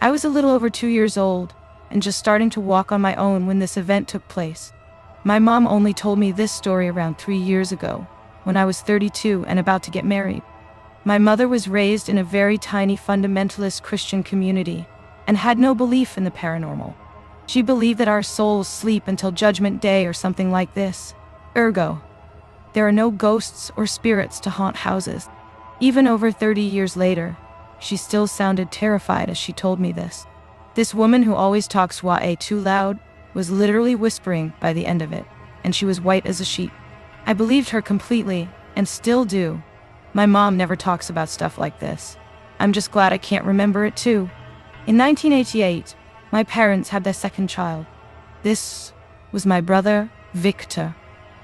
I was a little over 2 years old and just starting to walk on my own when this event took place. My mom only told me this story around 3 years ago, when I was 32 and about to get married. My mother was raised in a very tiny fundamentalist Christian community and had no belief in the paranormal. She believed that our souls sleep until Judgment Day or something like this. Ergo, there are no ghosts or spirits to haunt houses. Even over 30 years later, she still sounded terrified as she told me this. This woman who always talks way too loud was literally whispering by the end of it, and she was white as a sheet. I believed her completely, and still do. My mom never talks about stuff like this. I'm just glad I can't remember it too. In 1988, my parents had their second child. This was my brother, Victor.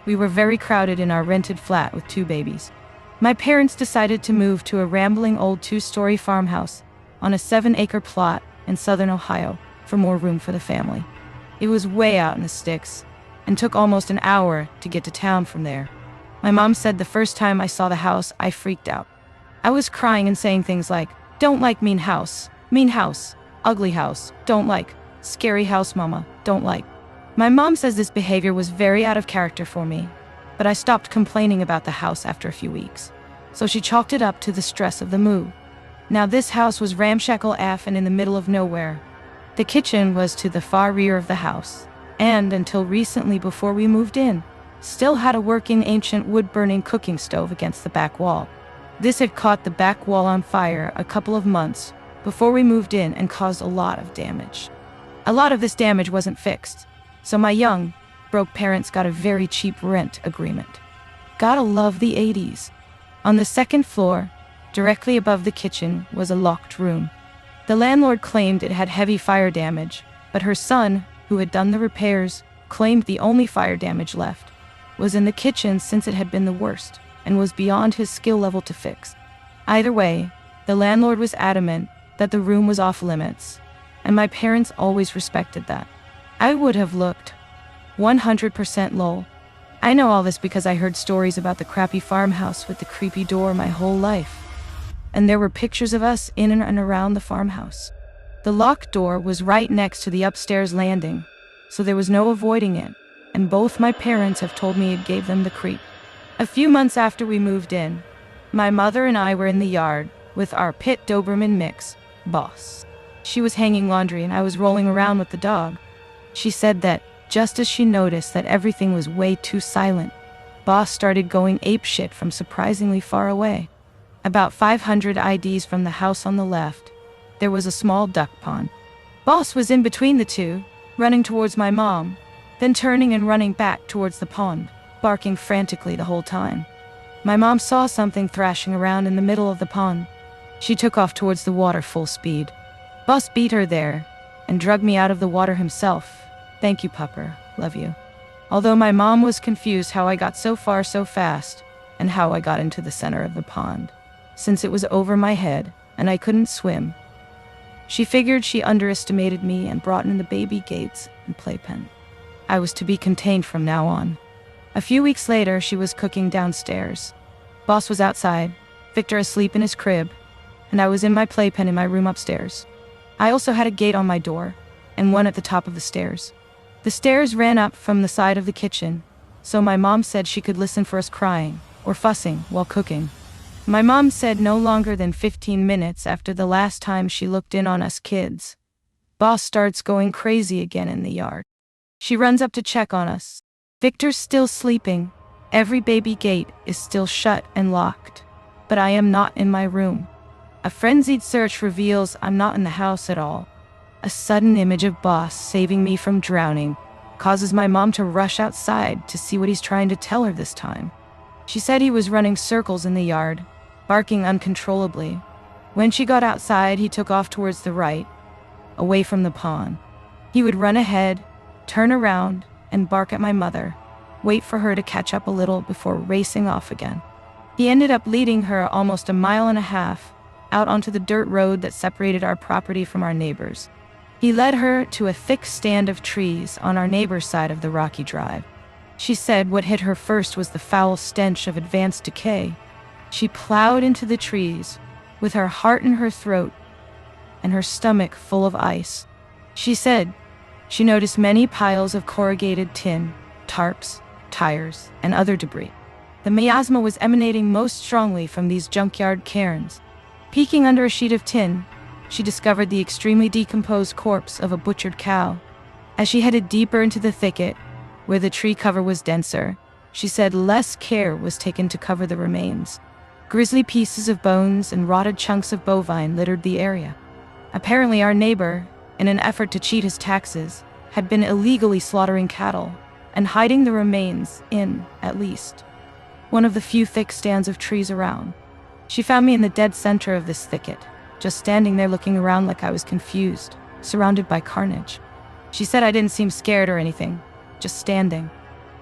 We were very crowded in our rented flat with 2 babies. My parents decided to move to a rambling old 2-story farmhouse on a 7-acre plot in southern Ohio for more room for the family. It was way out in the sticks and took almost an hour to get to town from there. My mom said the first time I saw the house, I freaked out. I was crying and saying things like, "Don't like mean house, ugly house, don't like, scary house mama, don't like." My mom says this behavior was very out of character for me, but I stopped complaining about the house after a few weeks, so she chalked it up to the stress of the move. Now this house was ramshackle AF and in the middle of nowhere. The kitchen was to the far rear of the house, and until recently before we moved in, still had a working ancient wood-burning cooking stove against the back wall. This had caught the back wall on fire a couple of months before we moved in and caused a lot of damage. A lot of this damage wasn't fixed, so my young, broke parents got a very cheap rent agreement. Gotta love the 80s. On the second floor, directly above the kitchen, was a locked room. The landlord claimed it had heavy fire damage, but her son, who had done the repairs, claimed the only fire damage left was in the kitchen since it had been the worst and was beyond his skill level to fix. Either way, the landlord was adamant that the room was off limits, and my parents always respected that. I would have looked 100% lol. I know all this because I heard stories about the crappy farmhouse with the creepy door my whole life, and there were pictures of us in and around the farmhouse. The locked door was right next to the upstairs landing, so there was no avoiding it, and both my parents have told me it gave them the creep. A few months after we moved in, my mother and I were in the yard with our pit Doberman mix, Boss. She was hanging laundry and I was rolling around with the dog. She said that, just as she noticed that everything was way too silent, Boss started going apeshit from surprisingly far away. About 500 IDs from the house on the left, there was a small duck pond. Boss was in between the two, running towards my mom, then turning and running back towards the pond, barking frantically the whole time. My mom saw something thrashing around in the middle of the pond. She took off towards the water full speed. Boss beat her there and dragged me out of the water himself. Thank you, pupper. Love you. Although my mom was confused how I got so far so fast and how I got into the center of the pond, since it was over my head and I couldn't swim. She figured she underestimated me and brought in the baby gates and playpen. I was to be contained from now on. A few weeks later, she was cooking downstairs. Boss was outside, Victor asleep in his crib, and I was in my playpen in my room upstairs. I also had a gate on my door, and one at the top of the stairs. The stairs ran up from the side of the kitchen, so my mom said she could listen for us crying or fussing while cooking. My mom said no longer than 15 minutes after the last time she looked in on us kids, Boss starts going crazy again in the yard. She runs up to check on us. Victor's still sleeping. Every baby gate is still shut and locked, but I am not in my room. A frenzied search reveals I'm not in the house at all. A sudden image of Boss saving me from drowning causes my mom to rush outside to see what he's trying to tell her this time. She said he was running circles in the yard, barking uncontrollably. When she got outside, he took off towards the right, away from the pond. He would run ahead, turn around, and bark at my mother, wait for her to catch up a little before racing off again. He ended up leading her almost 1.5 miles out onto the dirt road that separated our property from our neighbors. He led her to a thick stand of trees on our neighbor's side of the rocky drive. She said what hit her first was the foul stench of advanced decay. She plowed into the trees with her heart in her throat and her stomach full of ice. She said she noticed many piles of corrugated tin, tarps, tires, and other debris. The miasma was emanating most strongly from these junkyard cairns. Peeking under a sheet of tin, she discovered the extremely decomposed corpse of a butchered cow. As she headed deeper into the thicket, where the tree cover was denser, she said less care was taken to cover the remains. Grisly pieces of bones and rotted chunks of bovine littered the area. Apparently, our neighbor, in an effort to cheat his taxes, had been illegally slaughtering cattle and hiding the remains in, at least, one of the few thick stands of trees around. She found me in the dead center of this thicket, just standing there looking around like I was confused, surrounded by carnage. She said I didn't seem scared or anything, just standing.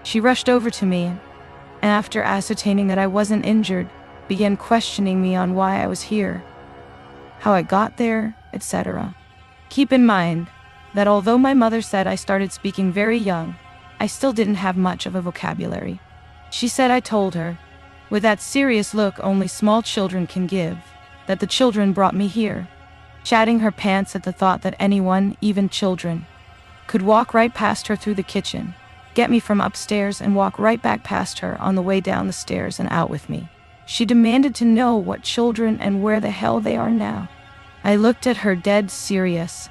She rushed over to me, and after ascertaining that I wasn't injured, began questioning me on why I was here, how I got there, etc. Keep in mind that although my mother said I started speaking very young, I still didn't have much of a vocabulary. She said I told her, with that serious look only small children can give, that the children brought me here, chatting her pants at the thought that anyone, even children, could walk right past her through the kitchen, get me from upstairs and walk right back past her on the way down the stairs and out with me. She demanded to know what children and where the hell they are now. I looked at her dead serious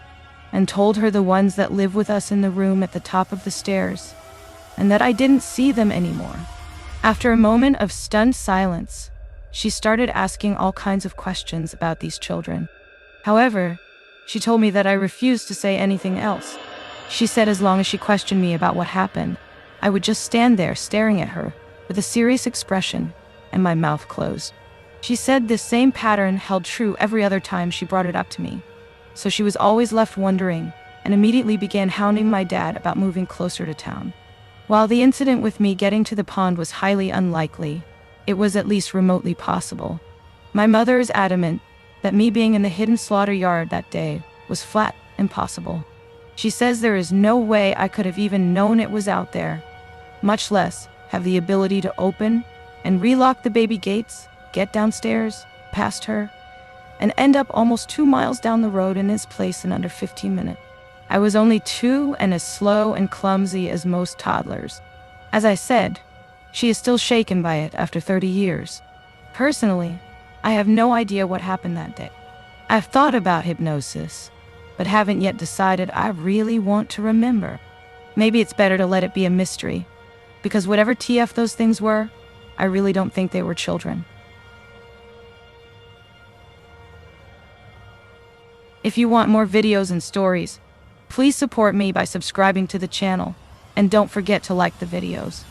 and told her the ones that live with us in the room at the top of the stairs, and that I didn't see them anymore. After a moment of stunned silence, she started asking all kinds of questions about these children. However, she told me that I refused to say anything else. She said as long as she questioned me about what happened, I would just stand there staring at her with a serious expression and my mouth closed. She said this same pattern held true every other time she brought it up to me, so she was always left wondering and immediately began hounding my dad about moving closer to town. While the incident with me getting to the pond was highly unlikely, it was at least remotely possible. My mother is adamant that me being in the hidden slaughter yard that day was flat impossible. She says there is no way I could have even known it was out there, much less have the ability to open and relock the baby gates, get downstairs, past her, and end up almost 2 miles down the road in this place in under 15 minutes. I was only 2 and as slow and clumsy as most toddlers. As I said, she is still shaken by it after 30 years. Personally, I have no idea what happened that day. I've thought about hypnosis, but haven't yet decided I really want to remember. Maybe it's better to let it be a mystery, because whatever TF those things were, I really don't think they were children. If you want more videos and stories, please support me by subscribing to the channel, and don't forget to like the videos.